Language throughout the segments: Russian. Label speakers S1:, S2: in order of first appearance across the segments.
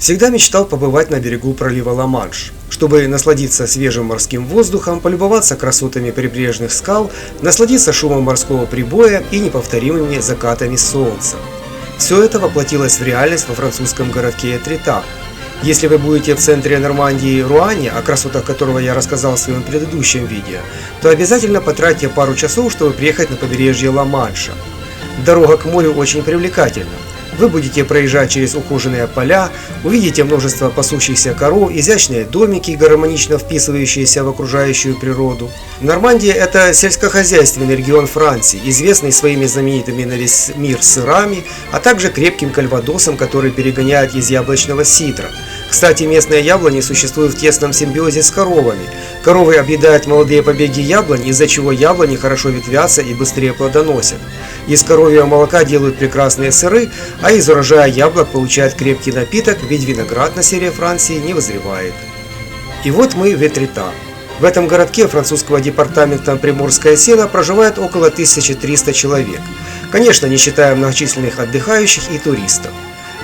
S1: Всегда мечтал побывать на берегу пролива Ла-Манш, чтобы насладиться свежим морским воздухом, полюбоваться красотами прибрежных скал, насладиться шумом морского прибоя и неповторимыми закатами солнца. Все это воплотилось в реальность во французском городке Этрета. Если вы будете в центре Нормандии Руане, о красотах которого я рассказал в своем предыдущем видео, то обязательно потратьте пару часов, чтобы приехать на побережье Ла-Манша. Дорога к морю очень привлекательна. Вы будете проезжать через ухоженные поля, увидите множество пасущихся коров, изящные домики, гармонично вписывающиеся в окружающую природу. Нормандия – это сельскохозяйственный регион Франции, известный своими знаменитыми на весь мир сырами, а также крепким кальвадосом, который перегоняет из яблочного сидра. Кстати, местные яблони существуют в тесном симбиозе с коровами. Коровы объедают молодые побеги яблонь, из-за чего яблони хорошо ветвятся и быстрее плодоносят. Из коровьего молока делают прекрасные сыры, а из урожая яблок получают крепкий напиток, ведь виноград на севере Франции не вызревает. И вот мы в Этрета. В этом городке французского департамента Приморское сено проживает около 1300 человек. Конечно, не считая многочисленных отдыхающих и туристов.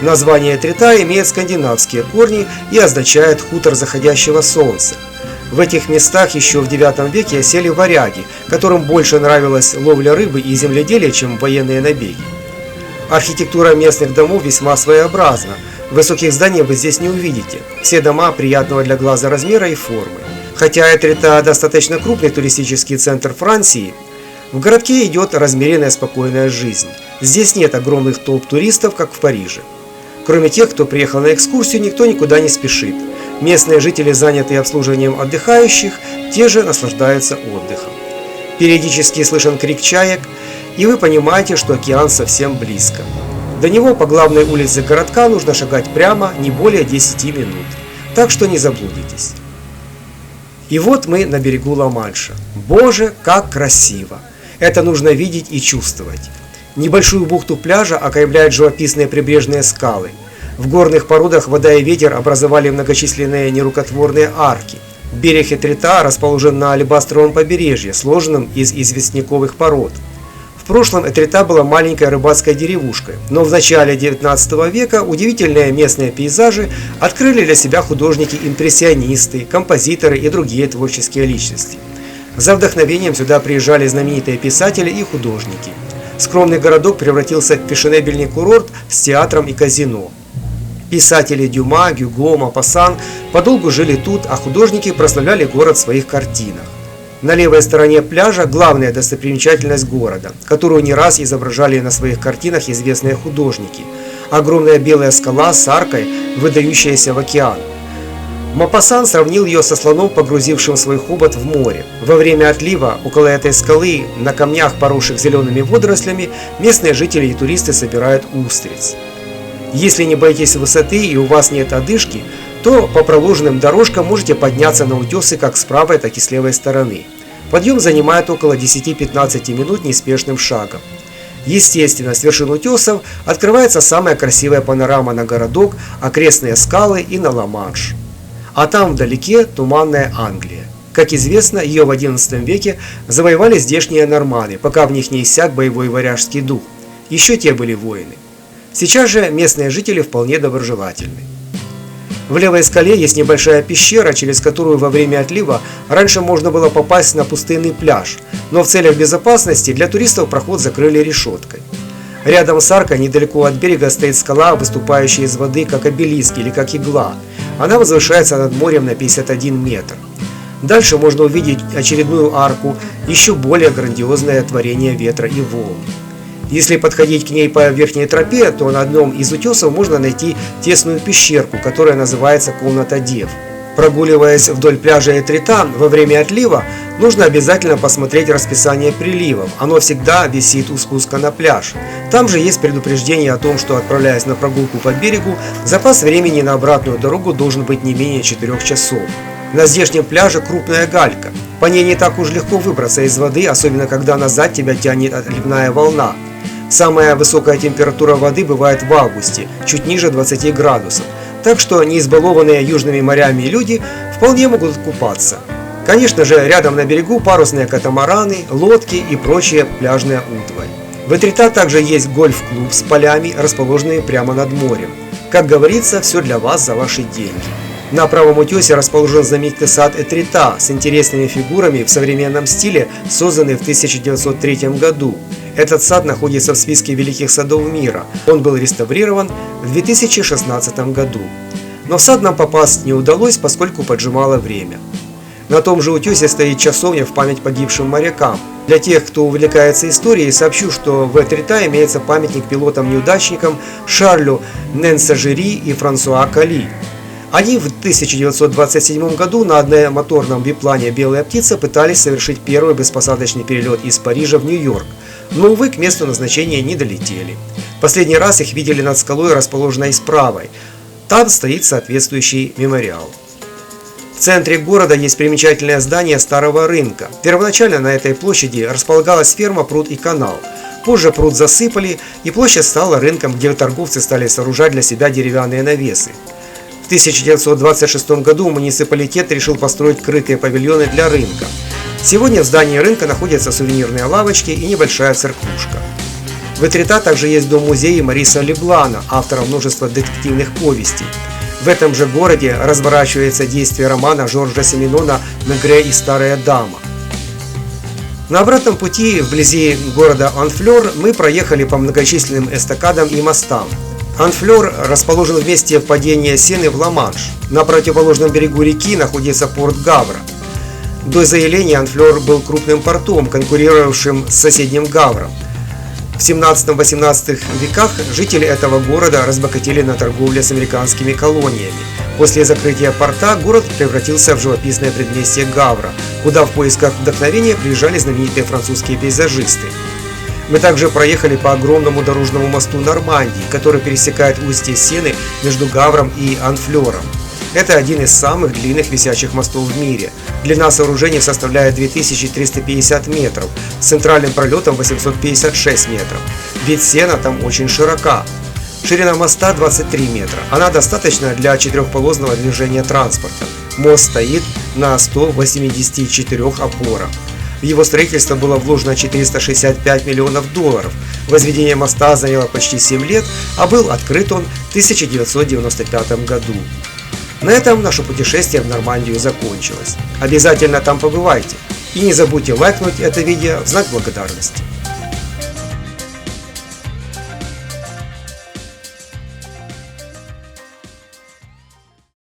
S1: Название Этрета имеет скандинавские корни и означает «хутор заходящего солнца». В этих местах еще в IX веке осели варяги, которым больше нравилась ловля рыбы и земледелие, чем военные набеги. Архитектура местных домов весьма своеобразна. Высоких зданий вы здесь не увидите. Все дома приятного для глаза размера и формы. Хотя Этрета достаточно крупный туристический центр Франции, в городке идет размеренная спокойная жизнь. Здесь нет огромных толп туристов, как в Париже. Кроме тех, кто приехал на экскурсию, никто никуда не спешит. Местные жители, занятые обслуживанием отдыхающих, те же наслаждаются отдыхом. Периодически слышен крик чаек, и вы понимаете, что океан совсем близко. До него по главной улице городка нужно шагать прямо не более 10 минут, так что не заблудитесь. И вот мы на берегу Ла-Манша. Боже, как красиво! Это нужно видеть и чувствовать. Небольшую бухту пляжа окаймляют живописные прибрежные скалы. В горных породах вода и ветер образовали многочисленные нерукотворные арки. Берег Этрета расположен на алебастровом побережье, сложенном из известняковых пород. В прошлом Этрета была маленькой рыбацкой деревушкой, но в начале XIX века удивительные местные пейзажи открыли для себя художники-импрессионисты, композиторы и другие творческие личности. За вдохновением сюда приезжали знаменитые писатели и художники. Скромный городок превратился в фешенебельный курорт с театром и казино. Писатели Дюма, Гюго, Мопассан подолгу жили тут, а художники прославляли город в своих картинах. На левой стороне пляжа главная достопримечательность города, которую не раз изображали на своих картинах известные художники. Огромная белая скала с аркой, выдающаяся в океан. Мопассан сравнил ее со слоном, погрузившим свой хобот в море. Во время отлива около этой скалы, на камнях, поросших зелеными водорослями, местные жители и туристы собирают устриц. Если не боитесь высоты и у вас нет одышки, то по проложенным дорожкам можете подняться на утесы как с правой, так и с левой стороны. Подъем занимает около 10-15 минут неспешным шагом. Естественно, с вершин утесов открывается самая красивая панорама на городок, окрестные скалы и на Ла-Манш. А там вдалеке туманная Англия. Как известно, ее в XI веке завоевали здешние норманы, пока в них не иссяк боевой варяжский дух. Еще те были воины. Сейчас же местные жители вполне доброжелательны. В левой скале есть небольшая пещера, через которую во время отлива раньше можно было попасть на пустынный пляж, но в целях безопасности для туристов проход закрыли решеткой. Рядом с аркой, недалеко от берега, стоит скала, выступающая из воды как обелиск или как игла. Она возвышается над морем на 51 метр. Дальше можно увидеть очередную арку, еще более грандиозное творение ветра и волн. Если подходить к ней по верхней тропе, то на одном из утесов можно найти тесную пещерку, которая называется «Комната Дев». Прогуливаясь вдоль пляжа Этрета во время отлива, нужно обязательно посмотреть расписание приливов. Оно всегда висит у спуска на пляж. Там же есть предупреждение о том, что, отправляясь на прогулку по берегу, запас времени на обратную дорогу должен быть не менее 4 часов. На здешнем пляже крупная галька. По ней не так уж легко выбраться из воды, особенно когда назад тебя тянет отливная волна. Самая высокая температура воды бывает в августе, чуть ниже 20 градусов, так что не избалованные южными морями люди вполне могут купаться. Конечно же, рядом на берегу парусные катамараны, лодки и прочая пляжная утварь. В Этрета также есть гольф-клуб с полями, расположенные прямо над морем. Как говорится, все для вас за ваши деньги. На правом утесе расположен знаменитый сад Этрета с интересными фигурами в современном стиле, созданный в 1903 году. Этот сад находится в списке великих садов мира. Он был реставрирован в 2016 году. Но в сад нам попасть не удалось, поскольку поджимало время. На том же утесе стоит часовня в память погибшим морякам. Для тех, кто увлекается историей, сообщу, что в Этрета имеется памятник пилотам-неудачникам Шарлю Ненсажери и Франсуа Кали. Они в 1927 году на одномоторном биплане «Белая птица» пытались совершить первый беспосадочный перелет из Парижа в Нью-Йорк, но, увы, к месту назначения не долетели. Последний раз их видели над скалой, расположенной справа. Там стоит соответствующий мемориал. В центре города есть примечательное здание старого рынка. Первоначально на этой площади располагалась ферма, пруд и канал. Позже пруд засыпали, и площадь стала рынком, где торговцы стали сооружать для себя деревянные навесы. В 1926 году муниципалитет решил построить крытые павильоны для рынка. Сегодня в здании рынка находятся сувенирные лавочки и небольшая церквушка. В Этрета также есть дом-музей Мариса Леблана, автора множества детективных повестей. В этом же городе разворачивается действие романа Жоржа Семенона «Мегре и старая дама». На обратном пути вблизи города Анфлер мы проехали по многочисленным эстакадам и мостам. Анфлер расположен в месте впадения Сены в Ла-Манш. На противоположном берегу реки находится порт Гавра. До заиления Анфлер был крупным портом, конкурировавшим с соседним Гавром. В 17-18 веках жители этого города разбогатели на торговле с американскими колониями. После закрытия порта город превратился в живописное предместье Гавра, куда в поисках вдохновения приезжали знаменитые французские пейзажисты. Мы также проехали по огромному дорожному мосту Нормандии, который пересекает устье Сены между Гавром и Анфлером. Это один из самых длинных висячих мостов в мире. Длина сооружения составляет 2350 метров, с центральным пролетом 856 метров. Ведь Сена там очень широка. Ширина моста 23 метра. Она достаточна для четырехполосного движения транспорта. Мост стоит на 184 опорах. В его строительство было вложено 465 миллионов долларов. Возведение моста заняло почти 7 лет, а был открыт он в 1995 году. На этом наше путешествие в Нормандию закончилось. Обязательно там побывайте. И не забудьте лайкнуть это видео в знак благодарности.